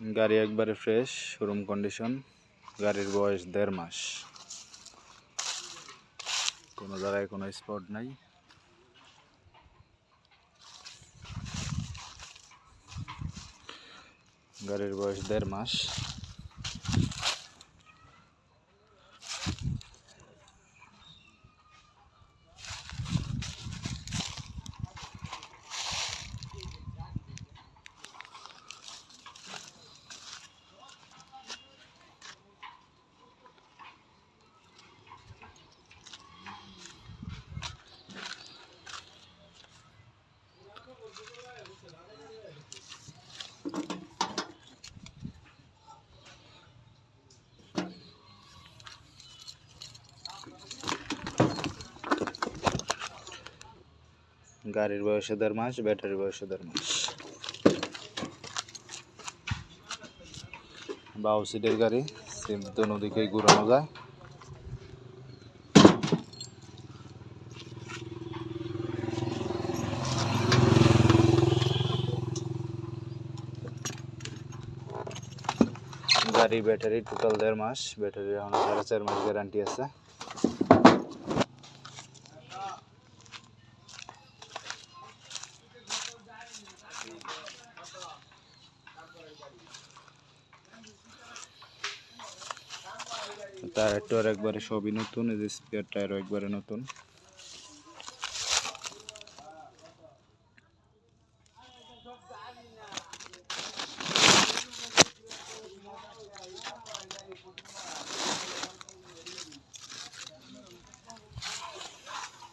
গাড়ি একবারে fresh, showroom condition. গাড়ির বয়স 1.5 মাস, কোনো জায়গায় কোনো স্পট নাই। গাড়ির বয়স 1.5 মাস। গাড়ির বয়স 1.5 মাস, ব্যাটারির বয়স 1.5 মাস। বাউ সিটের গাড়ি, সিম দোনো দিকেই ঘুরানো যায়। গাড়ি ব্যাটারি টোটাল 1.5 মাস, ব্যাটারির এখন 4.5 মাস গ্যারান্টি আছে। টায়ার একবারে সবই নতুন, এই যে স্পেয়ার টায়ারও একবারে নতুন।